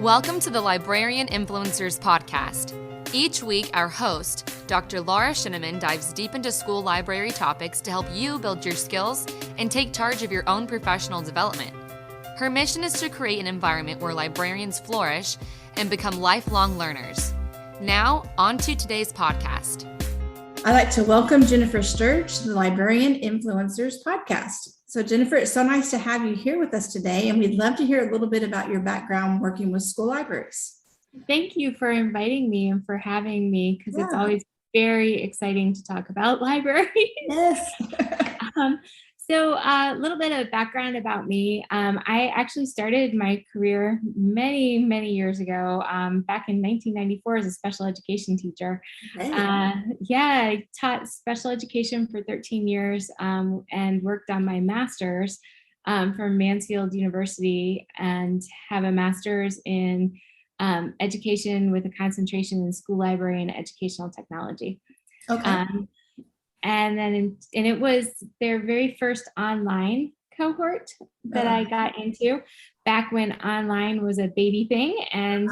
Welcome to the Librarian Influencers Podcast. Each week, our host, Dr. Laura Shinneman, dives deep into school library topics to help you build your skills and take charge of your own professional development. Her mission is to create an environment where librarians flourish and become lifelong learners. Now, on to today's podcast. I'd like to welcome Jennifer Sturge to the Librarian Influencers Podcast. So Jennifer, it's so nice to have you here with us today, and we'd love to hear a little bit about your background working with school libraries. Thank you for inviting me and for having me, because it's always very exciting to talk about libraries. Yes. So a little bit of background about me. I actually started my career many years ago, back in 1994 as a special education teacher. I taught special education for 13 years and worked on my master's from Mansfield University, and have a master's in education with a concentration in school library and educational technology. Okay. And it was their very first online cohort that I got into back when online was a baby thing, and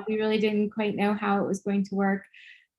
we really didn't quite know how it was going to work.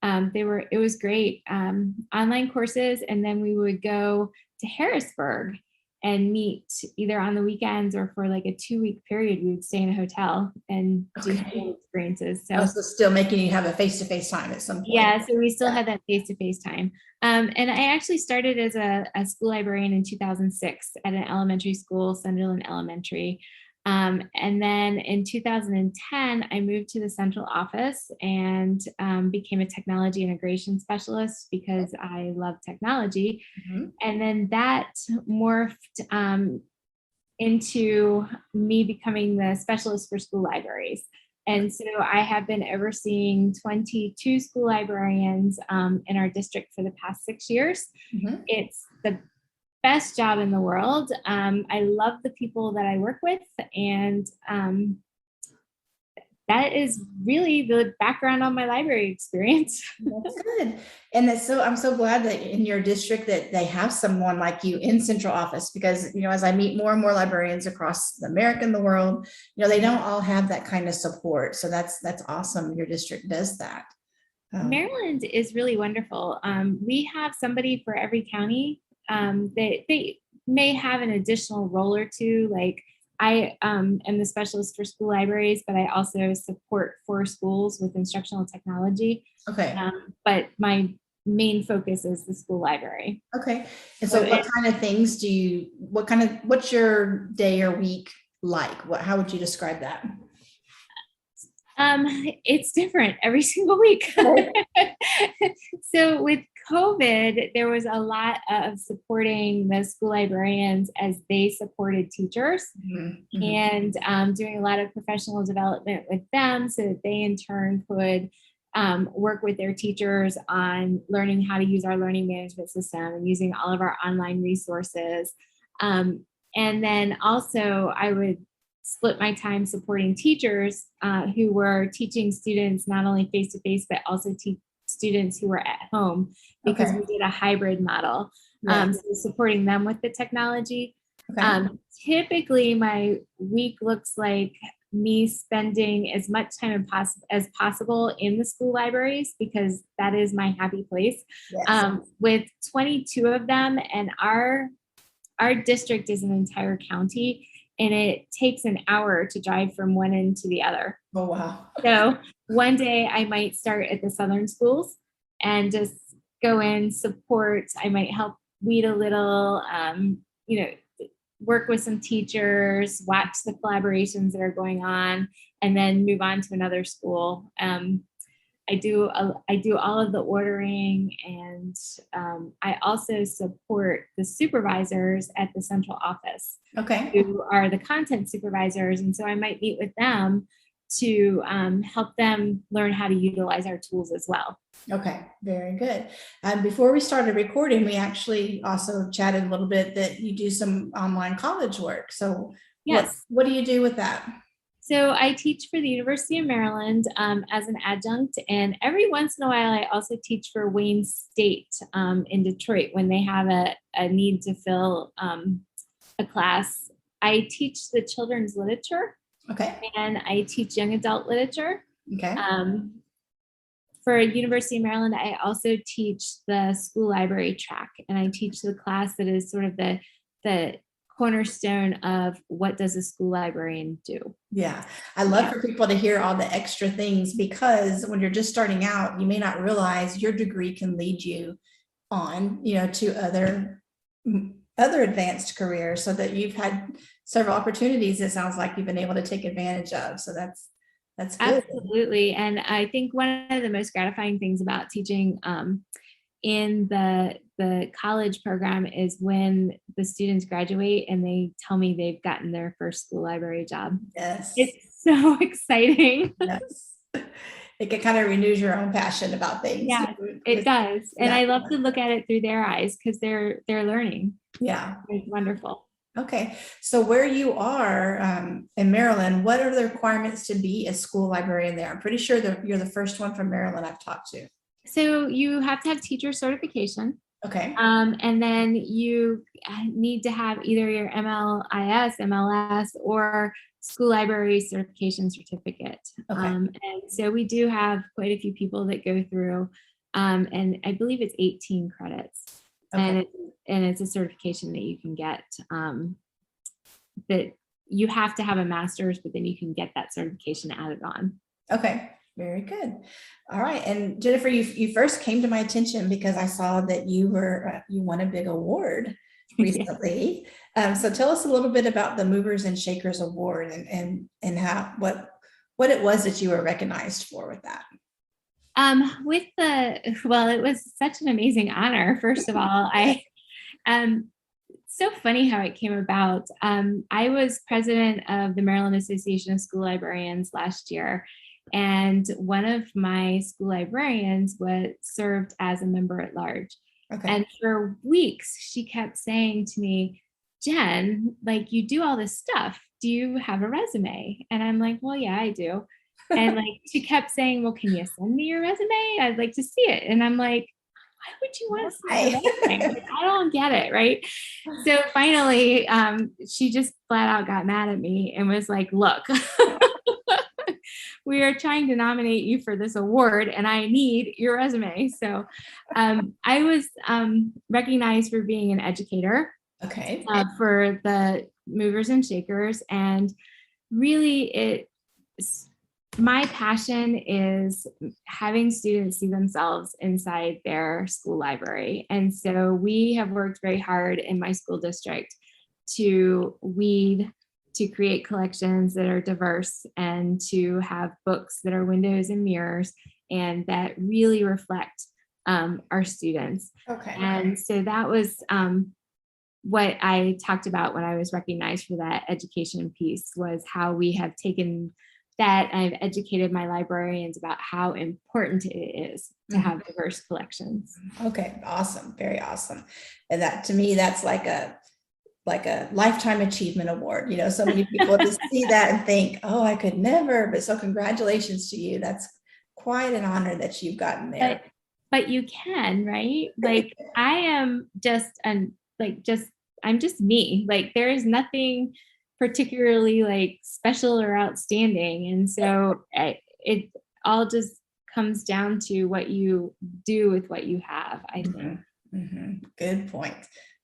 It was great, online courses, and then we would go to Harrisburg and meet either on the weekends or for like a 2-week period. We would stay in a hotel and do whole experiences. So still making you have a face-to-face time at some point. Yeah, so we still had that face-to-face time. And I actually started as a school librarian in 2006 at an elementary school, Sunderland Elementary. And then in 2010, I moved to the central office and became a technology integration specialist because I love technology. Mm-hmm. And then that morphed into me becoming the specialist for school libraries. And so I have been overseeing 22 school librarians in our district for the past 6 years. Mm-hmm. It's the best job in the world. I love the people that I work with, and that is really the background on my library experience. That's good. And I'm so glad that in your district that they have someone like you in central office, because, as I meet more and more librarians across America and the world, they don't all have that kind of support. So that's awesome. Your district does that. Maryland is really wonderful. We have somebody for every county. They may have an additional role or two. Like I am the specialist for school libraries, but I also support 4 schools with instructional technology. Okay. But my main focus is the school library. Okay. And so what kind of things what's your day or week like? How would you describe that? It's different every single week. So with COVID, there was a lot of supporting the school librarians as they supported teachers, mm-hmm. and doing a lot of professional development with them so that they in turn could work with their teachers on learning how to use our learning management system and using all of our online resources. And then also I would split my time supporting teachers who were teaching students not only face-to-face, but also students who were at home, because we did a hybrid model. So supporting them with the technology. Typically my week looks like me spending as much time as possible in the school libraries, because that is my happy place. With 22 of them, and our district is an entire county, and it takes an hour to drive from one end to the other. Oh, wow. So one day I might start at the southern schools and just go in, support. I might help weed a little, work with some teachers, watch the collaborations that are going on, and then move on to another school. I do all of the ordering, and I also support the supervisors at the central office, who are the content supervisors. And so I might meet with them to help them learn how to utilize our tools as well. Okay, very good. Before we started recording, we actually also chatted a little bit that you do some online college work. So yes, what do you do with that? So I teach for the University of Maryland as an adjunct, and every once in a while I also teach for Wayne State in Detroit when they have a need to fill a class. I teach the children's literature Okay. and I teach young adult literature. Okay. For University of Maryland, I also teach the school library track, and I teach the class that is sort of the cornerstone of what does a school librarian do. Yeah. I love for people to hear all the extra things, because when you're just starting out, you may not realize your degree can lead you on, to other advanced careers, so that you've had several opportunities. It sounds like you've been able to take advantage of. So that's good. Absolutely. And I think one of the most gratifying things about teaching in the college program is when the students graduate and they tell me they've gotten their first school library job. Yes. It's so exciting. Yes. It can kind of renews your own passion about things. Yeah, it does. And I love to look at it through their eyes, because they're learning. Yeah. It's wonderful. Okay. So where you are in Maryland, what are the requirements to be a school librarian there? I'm pretty sure that you're the first one from Maryland I've talked to. So you have to have teacher certification. Okay. And then you need to have either your MLIS, MLS, or school library certification certificate. Okay. And so we do have quite a few people that go through, and I believe it's 18 credits. Okay. And it's a certification that you can get, that you have to have a master's, but then you can get that certification added on. Okay. Very good. All right. And Jennifer, you first came to my attention because I saw that you won a big award recently. So tell us a little bit about the Movers and Shakers Award, and what it was that you were recognized for with that. Well, it was such an amazing honor. First of all, so funny how it came about. I was president of the Maryland Association of School Librarians last year, and one of my school librarians served as a member at large. Okay. And for weeks, she kept saying to me, Jen, like, you do all this stuff. Do you have a resume? And I'm like, well, yeah, I do. And like, she kept saying, well, can you send me your resume? I'd like to see it. And I'm like, why would you want to see my resume? Like, I don't get it. Right. So finally, she just flat out got mad at me and was like, look, we are trying to nominate you for this award and I need your resume. So I was recognized for being an educator. Okay. For the Movers and Shakers. And really, my passion is having students see themselves inside their school library. And so we have worked very hard in my school district to create collections that are diverse and to have books that are windows and mirrors and that really reflect our students. Okay. And so that was what I talked about when I was recognized for that education piece, was how we have taken that. I've educated my librarians about how important it is to have diverse collections. Okay. Awesome. Very awesome. And that, to me, that's like a lifetime achievement award. So many people just see that and think, oh, I could never, but so congratulations to you. That's quite an honor that you've gotten there. But you can, right? Like, I am I'm just me. Like, there is nothing particularly like special or outstanding. And so it all just comes down to what you do with what you have, I think. Good point.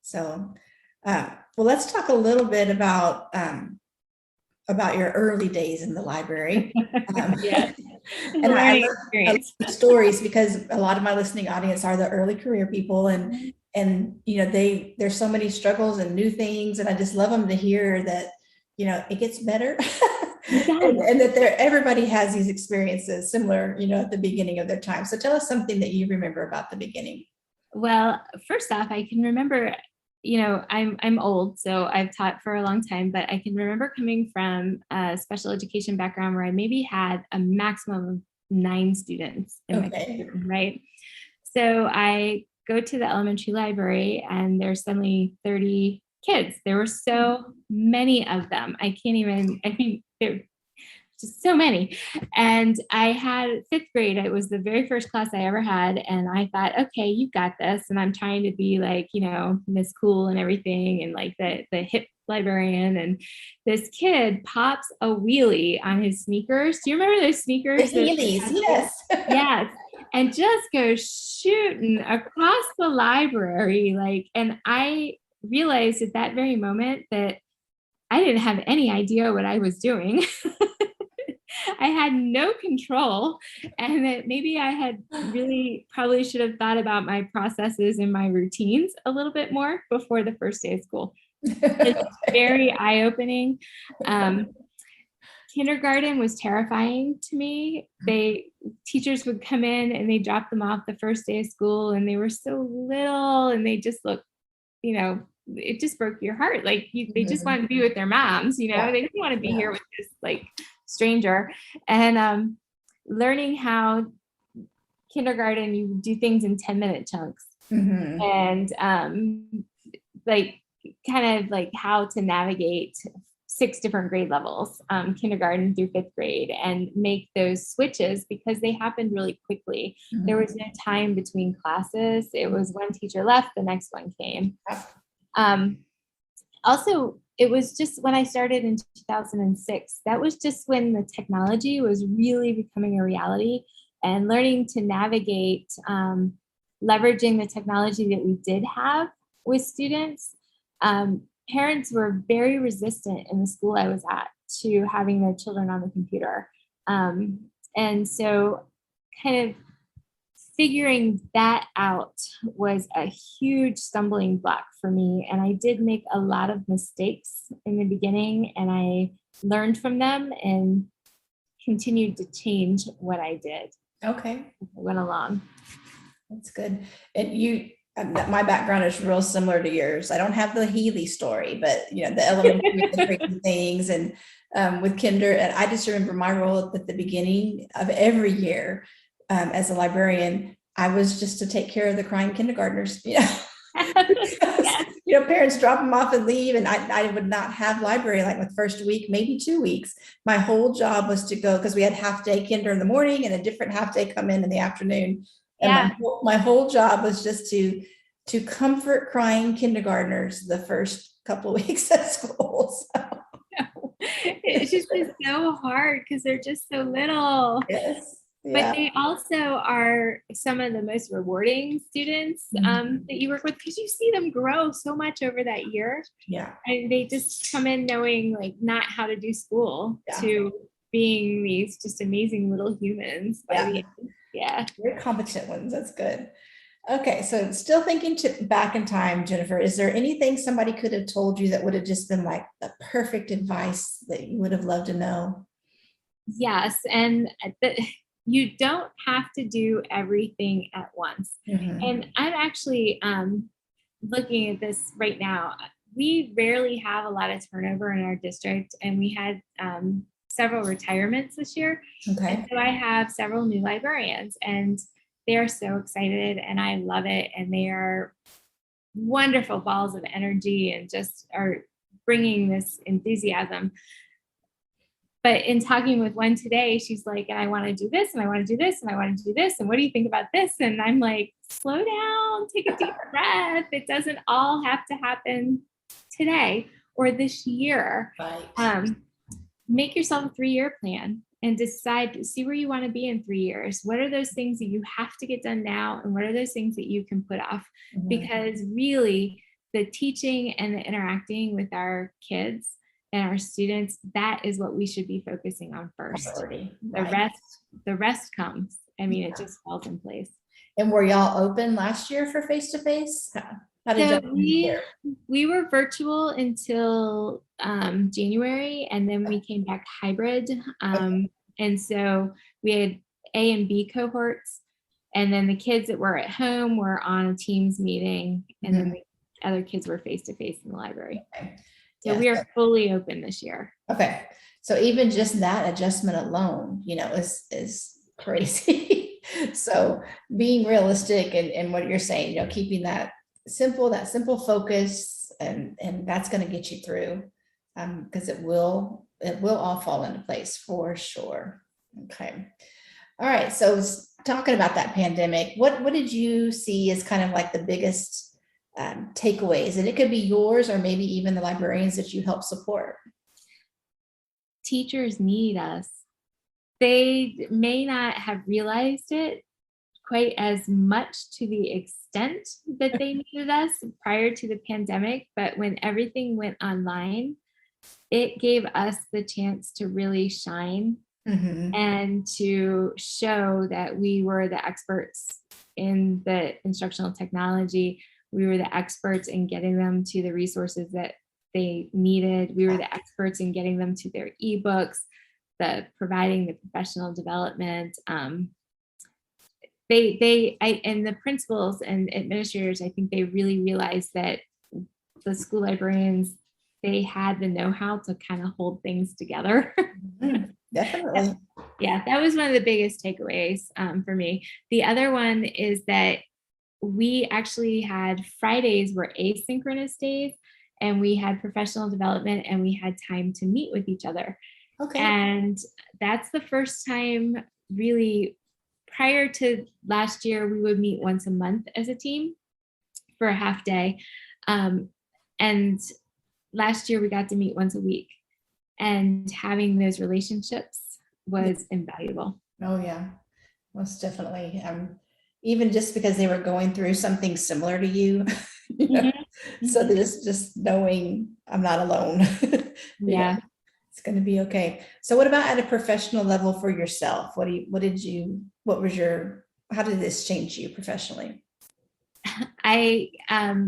So, well, let's talk a little bit about your early days in the library. Yes. And I love stories, because a lot of my listening audience are the early career people, and there's so many struggles and new things, and I just love them to hear that it gets better. and that everybody has these experiences similar at the beginning of their time. So tell us something that you remember about the beginning. Well, first off, I can remember, I'm old, so I've taught for a long time, but I can remember coming from a special education background where I maybe had a maximum of 9 students in my classroom, right? So I go to the elementary library and there's suddenly 30 kids. There were so many of them. just so many. And I had fifth grade. It was the very first class I ever had. And I thought, okay, you got this. And I'm trying to be like, Miss Cool and everything, and like the hip librarian. And this kid pops a wheelie on his sneakers. Do you remember those sneakers? The Heelys, yes. Yes. And just goes shooting across the library. And I realized at that very moment that I didn't have any idea what I was doing. I had no control, and that maybe I had really probably should have thought about my processes and my routines a little bit more before the first day of school. It's very eye-opening. Kindergarten was terrifying to me. Teachers would come in and they dropped them off the first day of school, and they were so little, and they just looked, it just broke your heart. They just wanted to be with their moms, they didn't want to be here with this stranger. And learning how kindergarten, you do things in 10-minute chunks, and kind of how to navigate 6 different grade levels, kindergarten through 5th grade, and make those switches because they happened really quickly. There was no time between classes. It was one teacher left, the next one came. Also, it was just when I started in 2006, that was just when the technology was really becoming a reality, and learning to navigate, leveraging the technology that we did have with students. Parents were very resistant in the school I was at to having their children on the computer. And so kind of figuring that out was a huge stumbling block for me. And I did make a lot of mistakes in the beginning, and I learned from them and continued to change what I did. Okay. I went along. That's good. And my background is real similar to yours. I don't have the Healy story, but the elementary the crazy things, and with kinder. And I just remember my role at the beginning of every year as a librarian, I was just to take care of the crying kindergartners. Because, parents drop them off and leave, and I would not have library the first week, maybe 2 weeks. My whole job was to go, because we had half day kinder in the morning and a different half day come in the afternoon. And my whole job was just to comfort crying kindergartners the first couple of weeks at school. So. It's just so hard because they're just so little. Yes. Yeah. But they also are some of the most rewarding students that you work with, because you see them grow so much over that year. Yeah. And they just come in knowing not how to do school to being these just amazing little humans by the end. Yeah. Very competent ones. That's good. Okay. So still thinking back in time, Jennifer, is there anything somebody could have told you that would have just been the perfect advice that you would have loved to know? Yes. And you don't have to do everything at once. And I'm actually looking at this right now. We rarely have a lot of turnover in our district, and we had several retirements this year. Okay. And so I have several new librarians, and they are so excited, and I love it. And they are wonderful balls of energy and just are bringing this enthusiasm. But in talking with one today, she's like, and I want to do this, and I want to do this, and I want to do this. And what do you think about this? And I'm like, slow down, take a deep breath. It doesn't all have to happen today or this year. Right. Make yourself a 3-year plan and see where you want to be in 3 years. What are those things that you have to get done now? And what are those things that you can put off? Because really, the teaching and the interacting with our kids and our students, that is what we should be focusing on first. The rest comes. It just falls in place. And were y'all open last year for face-to-face? How did we were virtual until January, and then we came back hybrid. And so we had A and B cohorts, and then the kids that were at home were on a Teams meeting, and then the other kids were face-to-face in the library. Okay. So we are fully open this year. Okay. So even just that adjustment alone, is crazy. So being realistic and what you're saying, keeping that simple focus, and that's going to get you through. because it will all fall into place for sure. Okay. All right. So talking about that pandemic, what did you see as kind of like the biggest takeaways? And it could be yours or maybe even the librarians that you help support. Teachers need us. They may not have realized it quite as much to the extent that they needed us prior to the pandemic, but when everything went online, it gave us the chance to really shine and to show that we were the experts in the instructional technology. We were the experts in getting them to the resources that they needed. We were the experts in getting them to their ebooks, providing the professional development. And the principals and administrators, I think they really realized that the school librarians, they had the know-how to kind of hold things together. Definitely. Yeah, that was one of the biggest takeaways for me. The other one is that we actually had Fridays were asynchronous days, and we had professional development, and we had time to meet with each other. Okay. And that's the first time really. Prior to last year, we would meet once a month as a team for a half day. And last year we got to meet once a week, and having those relationships was invaluable. Oh yeah, most definitely. Even just because they were going through something similar to you, so just knowing I'm not alone. Yeah. It's going to be okay. So what about at a professional level for yourself? How did this change you professionally? I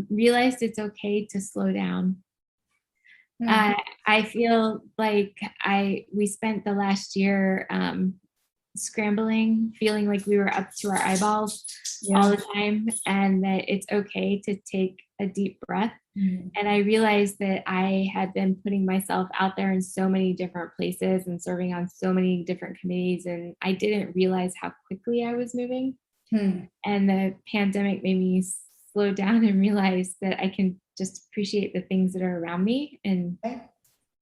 realized it's okay to slow down. I feel like we spent the last year scrambling, feeling like we were up to our eyeballs all the time, and that it's okay to take a deep breath. And I realized that I had been putting myself out there in so many different places and serving on so many different committees, and I didn't realize how quickly I was moving. And the pandemic made me slow down and realize that I can just appreciate the things that are around me and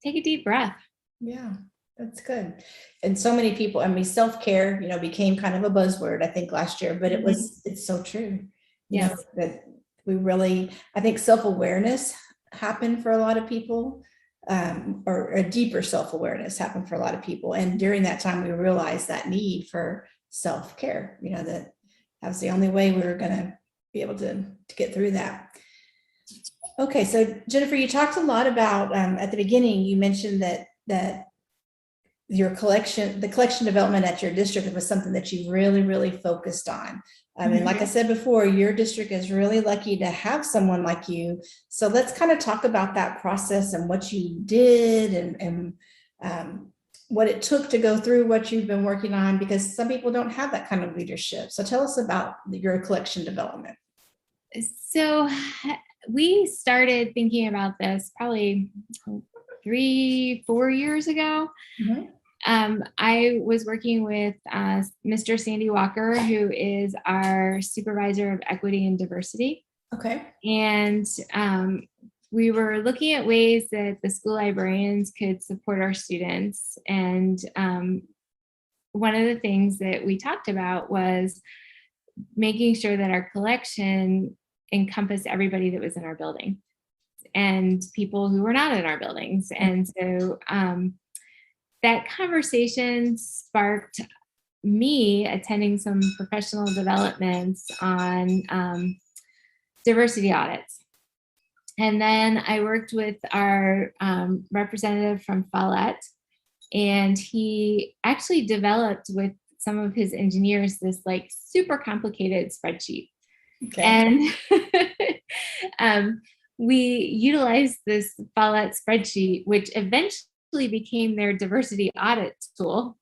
take a deep breath. Yeah, that's good. And so many people, I mean, self-care, became kind of a buzzword, I think, last year, but it's so true. Yes. That we really, I think self-awareness happened for a lot of people, or a deeper self-awareness happened for a lot of people. And during that time, we realized that need for self-care, that was the only way we were going to be able to get through that. Okay, so Jennifer, you talked a lot about, at the beginning, you mentioned that the collection development at your district was something that you really, really focused on. I mean, like I said before, your district is really lucky to have someone like you. So let's kind of talk about that process and what you did and what it took to go through what you've been working on, because some people don't have that kind of leadership. So tell us about your collection development. So we started thinking about this probably 3-4 years ago. I was working with Mr. Sandy Walker, who is our supervisor of equity and diversity. Okay. And we were looking at ways that the school librarians could support our students. And one of the things that we talked about was making sure that our collection encompassed everybody that was in our building and people who were not in our buildings. And so that conversation sparked me attending some professional developments on diversity audits. And then I worked with our representative from Follett, and he actually developed with some of his engineers this like super complicated spreadsheet. Okay. And we utilized this Follett spreadsheet, which eventually became their diversity audit tool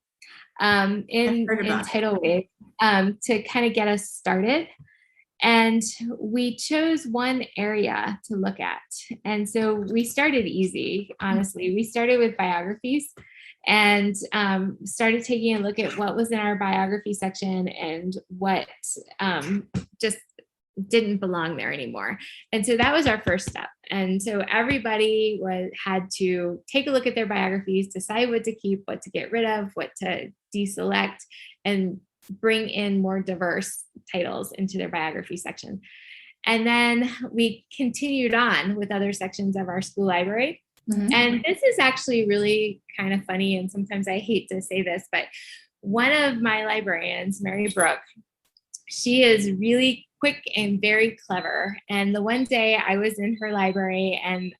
in Tidal Wave to kind of get us started. And we chose one area to look at. And so we started easy, honestly. We started with biographies and started taking a look at what was in our biography section and what just didn't belong there anymore. And so that was our first step. And so everybody had to take a look at their biographies, decide what to keep, what to get rid of, what to deselect, and bring in more diverse titles into their biography section. And then we continued on with other sections of our school library. Mm-hmm. And this is actually really kind of funny. And sometimes I hate to say this, but one of my librarians, Mary Brooke, she is really quick and very clever. And the one day I was in her library and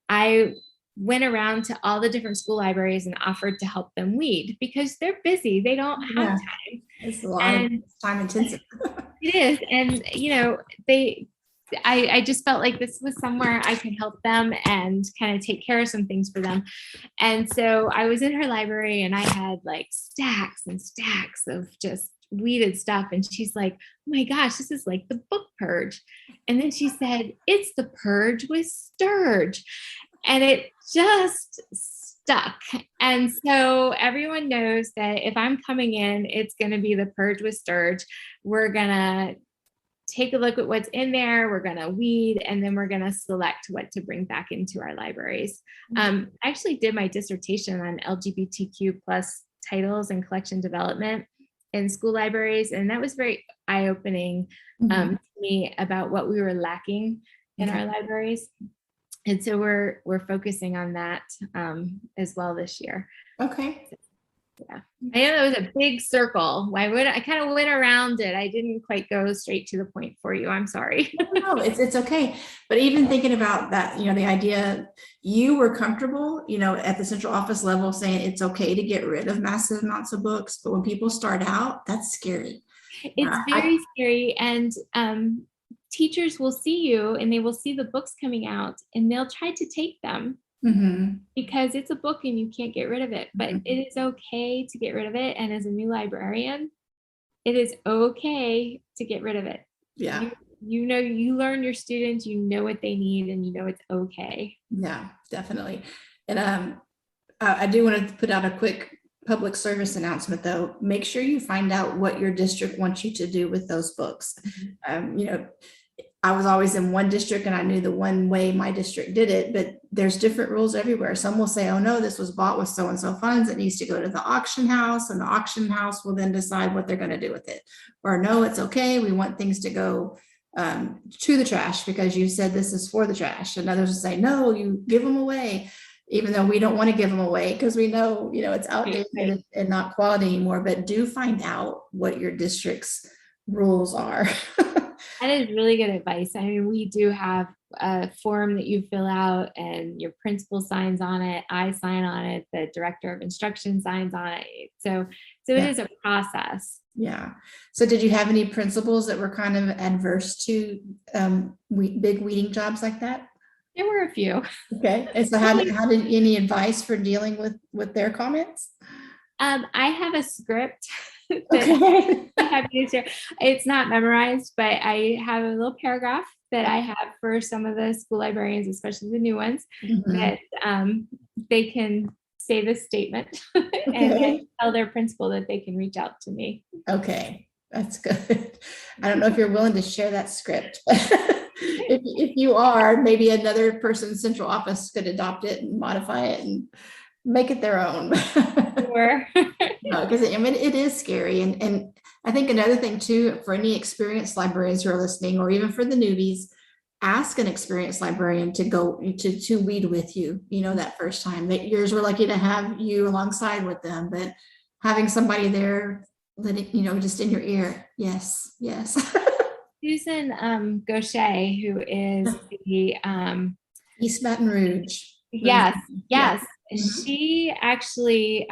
I went around to all the different school libraries and offered to help them weed because they're busy. They don't have time. It's a lot of time intensive. It is. And, you know, I just felt like this was somewhere I could help them and kind of take care of some things for them. And so I was in her library and I had like stacks and stacks of just weeded stuff. And she's like, oh my gosh, this is like the book purge. And then she said, it's the purge with Sturge. And it just stuck. And so everyone knows that if I'm coming in, it's going to be the purge with Sturge. We're going to take a look at what's in there. We're going to weed, and then we're going to select what to bring back into our libraries. I actually did my dissertation on LGBTQ plus titles and collection development in school libraries. And that was very eye-opening to me about what we were lacking in our libraries. And so we're focusing on that as well this year. Okay. Yeah. I know that was a big circle. I kind of went around it. I didn't quite go straight to the point for you. I'm sorry. No, it's okay. But even thinking about that, you know, the idea you were comfortable, you know, at the central office level saying it's okay to get rid of massive amounts of books. But when people start out, that's scary. It's very scary. And teachers will see you and they will see the books coming out and they'll try to take them. Because it's a book and you can't get rid of it, but it is okay to get rid of it. And as a new librarian, it is okay to get rid of it. Yeah. You know, you learn your students, you know what they need, and you know it's okay. Yeah, definitely. And I do want to put out a quick public service announcement though. Make sure you find out what your district wants you to do with those books. You know, I was always in one district and I knew the one way my district did it, but there's different rules everywhere. Some will say, oh no, this was bought with so-and-so funds. It needs to go to the auction house, and the auction house will then decide what they're going to do with it. Or no, it's okay. We want things to go to the trash because you said this is for the trash. And others will say, no, you give them away, even though we don't want to give them away because we know, you know, it's outdated and not quality anymore. But do find out what your district's rules are. That is really good advice. I mean, we do have a form that you fill out and your principal signs on it. I sign on it. The director of instruction signs on it. So it is a process. Yeah. So did you have any principals that were kind of adverse to big weeding jobs like that? There were a few. Okay. And so how did any advice for dealing with their comments? I have a script. Okay. It's not memorized, but I have a little paragraph that I have for some of the school librarians, especially the new ones, that they can say this statement and tell their principal that they can reach out to me. Okay, that's good. I don't know if you're willing to share that script. If you are, maybe another person's central office could adopt it and modify it and make it their own. Sure. Because I mean, it is scary. And I think another thing too, for any experienced librarians who are listening, or even for the newbies, ask an experienced librarian to go to weed with you, you know, that first time. That yours were lucky to have you alongside with them, but having somebody there that, you know, just in your ear. Yes. Susan Gaucher, who is the East Baton Rouge. Yes. She actually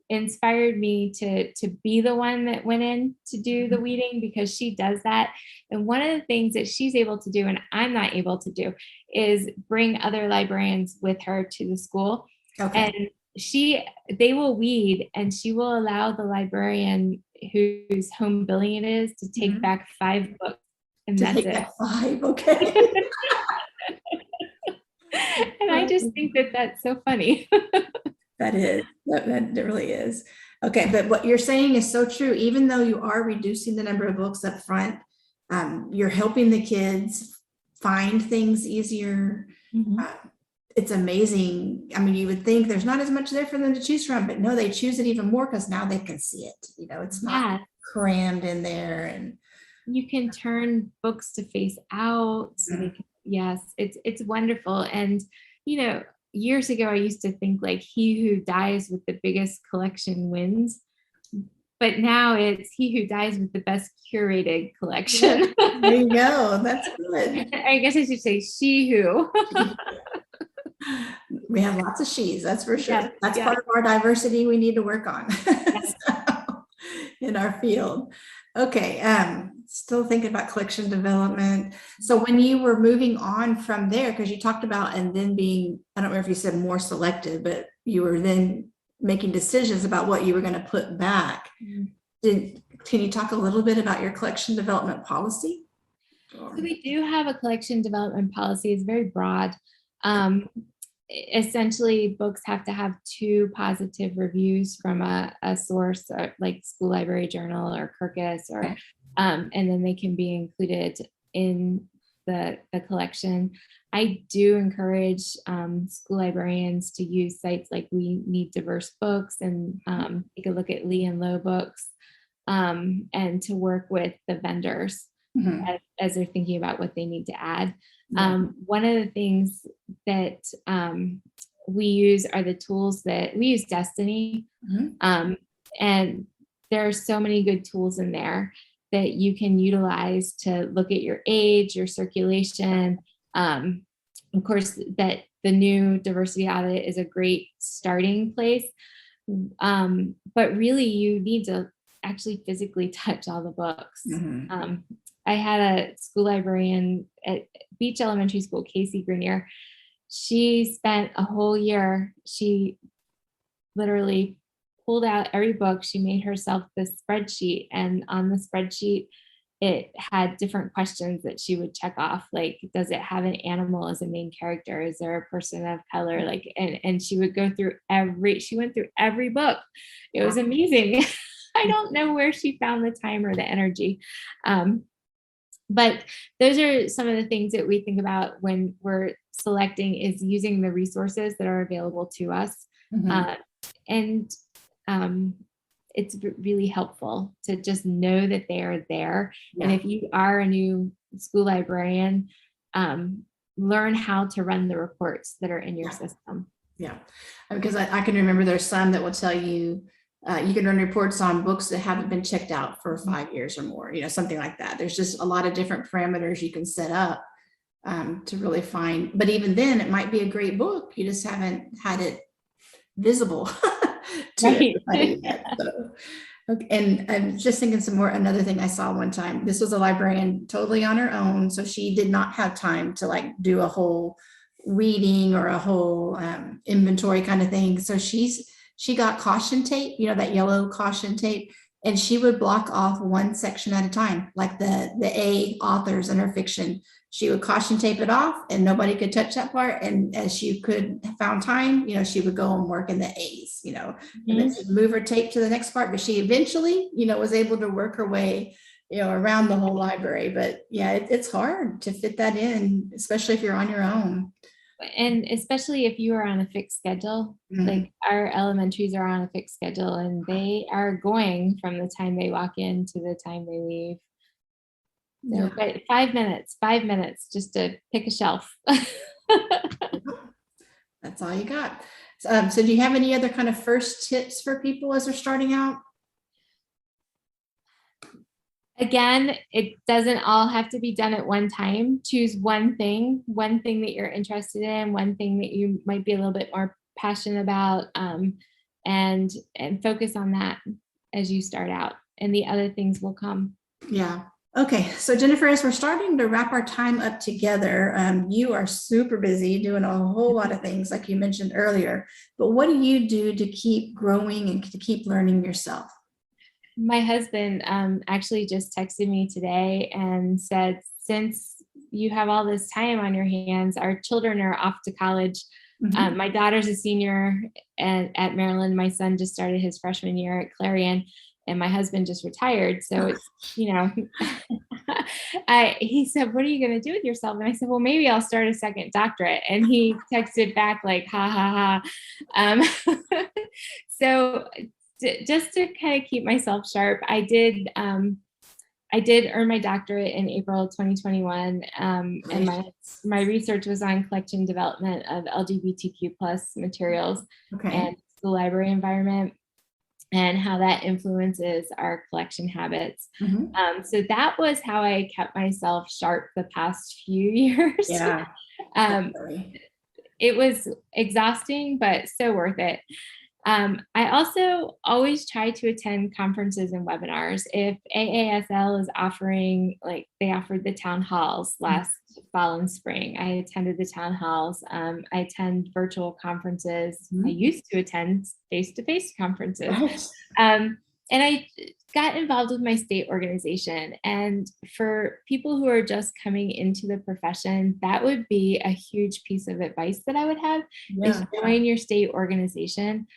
inspired me to be the one that went in to do the weeding, because she does that. And one of the things that she's able to do, and I'm not able to do, is bring other librarians with her to the school. Okay. And they will weed, and she will allow the librarian whose home billing it is to take back 5 books. And that's it. 5, okay. And I just think that that's so funny. That really is. Okay, but what you're saying is so true. Even though you are reducing the number of books up front, You're helping the kids find things easier. It's amazing. I mean, you would think there's not as much there for them to choose from, but no, they choose it even more because now they can see it. It's not crammed in there. And you can turn books to face out. So they can, yes, it's wonderful. And, years ago, I used to think like he who dies with the biggest collection wins. But now it's he who dies with the best curated collection. There you go. That's good. I guess I should say she who. We have lots of she's, that's for sure. That's part of our diversity we need to work on in our field. Okay. Still thinking about collection development. So when you were moving on from there, because you talked about and then being, I don't remember if you said more selective, but you were then making decisions about what you were going to put back. Can you talk a little bit about your collection development policy? So we do have a collection development policy. It's very broad. Essentially, books have to have 2 positive reviews from a source like School Library Journal or Kirkus, or and then they can be included in the collection. I do encourage school librarians to use sites like We Need Diverse Books and take a look at Lee and Low Books, and to work with the vendors as they're thinking about what they need to add. One of the things that we use are the tools that we use Destiny. And there are so many good tools in there that you can utilize to look at your age, your circulation. Of course, that the new diversity audit is a great starting place. But really you need to actually physically touch all the books. I had a school librarian at Beach Elementary School, Casey Grenier. She spent a whole year. She literally pulled out every book. She made herself this spreadsheet, and on the spreadsheet, it had different questions that she would check off. Like, does it have an animal as a main character? Is there a person of color? Like, and she would go through she went through every book. It was amazing. I don't know where she found the time or the energy. But those are some of the things that we think about when we're selecting, is using the resources that are available to us. And it's really helpful to just know that they are there. And if you are a new school librarian, learn how to run the reports that are in your system. Because I can remember there's some that will tell you, you can run reports on books that haven't been checked out for 5 years or more, something like that. There's just a lot of different parameters you can set up to really find, but even then it might be a great book. You just haven't had it visible to everybody yet. So, okay. And I'm just thinking another thing I saw one time, this was a librarian totally on her own. So she did not have time to like do a whole reading or a whole inventory kind of thing. So she got caution tape, that yellow caution tape, and she would block off one section at a time, like the A authors in her fiction. She would caution tape it off and nobody could touch that part. And as she found time, she would go and work in the A's, and then she'd move her tape to the next part. But she eventually, was able to work her way, around the whole library. But it's hard to fit that in, especially if you're on your own. And especially if you are on a fixed schedule, like our elementaries are on a fixed schedule, and they are going from the time they walk in to the time they leave. So, but 5 minutes just to pick a shelf. That's all you got. So do you have any other kind of first tips for people as they're starting out? Again, it doesn't all have to be done at one time. Choose one thing that you're interested in, one thing that you might be a little bit more passionate about, and focus on that as you start out, and the other things will come. Yeah. Okay. So Jennifer, as we're starting to wrap our time up together, you are super busy doing a whole lot of things like you mentioned earlier, but what do you do to keep growing and to keep learning yourself? My husband actually just texted me today and said, since you have all this time on your hands, our children are off to college. My daughter's a senior at Maryland. My son just started his freshman year at Clarion. and my husband just retired. So it's, you know, he said, what are you going to do with yourself? And I said, well, maybe I'll start a second doctorate. And he texted back like, ha, ha, ha. So just to kind of keep myself sharp, I did earn my doctorate in April 2021. And my research was on collection development of LGBTQ plus materials and the library environment, and how that influences our collection habits. So that was how I kept myself sharp the past few years. Yeah. It was exhausting, but so worth it. I also always try to attend conferences and webinars. If AASL is offering, like they offered the town halls last fall and spring, I attended the town halls. I attend virtual conferences. I used to attend face-to-face conferences. And I got involved with my state organization. And for people who are just coming into the profession, that would be a huge piece of advice that I would have is join your state organization.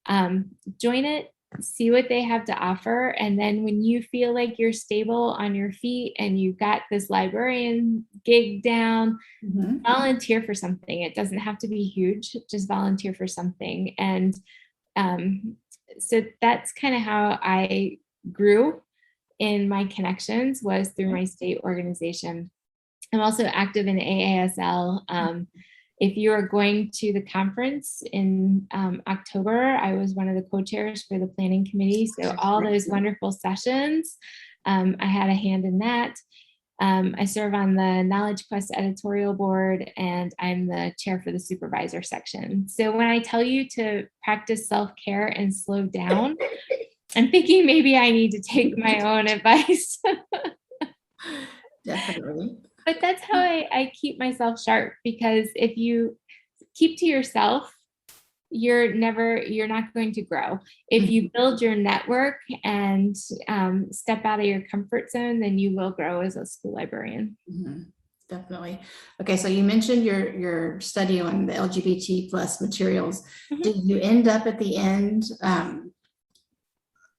Join it, see what they have to offer. And then when you feel like you're stable on your feet and you've got this librarian gig down, volunteer for something. It doesn't have to be huge, just volunteer for something. And so that's kind of how I grew in my connections, was through my state organization. I'm also active in AASL. If you are going to the conference in October, I was one of the co-chairs for the planning committee. So all those wonderful sessions, I had a hand in that. I serve on the Knowledge Quest editorial board, and I'm the chair for the supervisor section. So when I tell you to practice self-care and slow down, I'm thinking maybe I need to take my own advice. Definitely. But that's how I keep myself sharp, because if you keep to yourself, you're not going to grow. If you build your network and step out of your comfort zone, then you will grow as a school librarian. Definitely. Okay, so you mentioned your study on the LGBT plus materials. Did you end up at the end?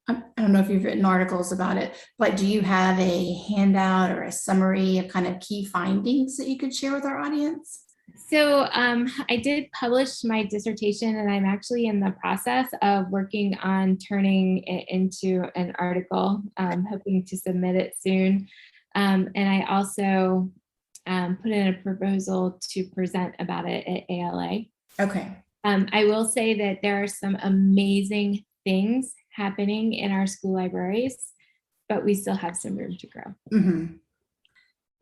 I don't know if you've written articles about it, but do you have a handout or a summary of kind of key findings that you could share with our audience? So I did publish my dissertation, and I'm actually in the process of working on turning it into an article, hoping to submit it soon. And I also put in a proposal to present about it at ALA. Okay. I will say that there are some amazing things happening in our school libraries, but we still have some room to grow.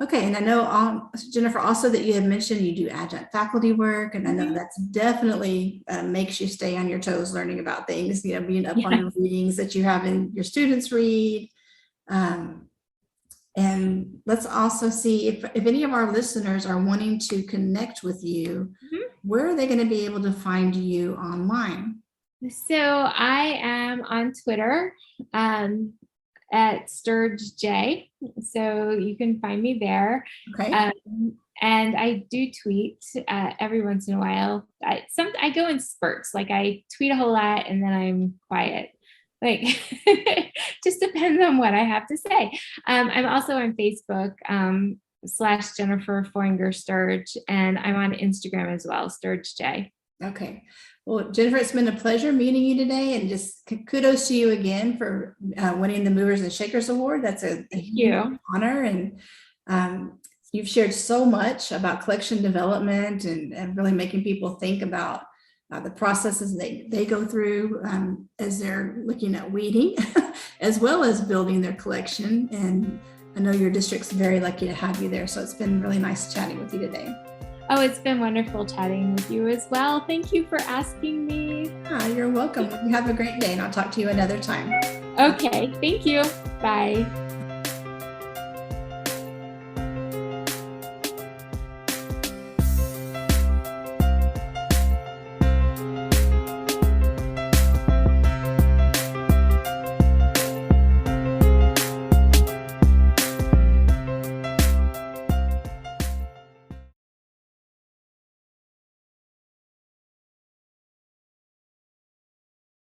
Okay, and I know, Jennifer, also that you had mentioned you do adjunct faculty work, and I know that's definitely makes you stay on your toes learning about things, you know, being up on the readings that you have in your students read. And let's also see if any of our listeners are wanting to connect with you, where are they going to be able to find you online? So I am on Twitter at SturgeJ. So you can find me there. Okay. And I do tweet every once in a while. I go in spurts. Like I tweet a whole lot and then I'm quiet. Like just depends on what I have to say. I'm also on Facebook / Jennifer Foinger Sturge, and I'm on Instagram as well, SturgeJ. Okay. Well, Jennifer, it's been a pleasure meeting you today, and just kudos to you again for winning the Movers and Shakers Award. That's a huge honor, and you've shared so much about collection development and really making people think about the processes they go through as they're looking at weeding, as well as building their collection. And I know your district's very lucky to have you there. So it's been really nice chatting with you today. Oh, it's been wonderful chatting with you as well. Thank you for asking me. You're welcome. You have a great day, and I'll talk to you another time. Okay, thank you. Bye.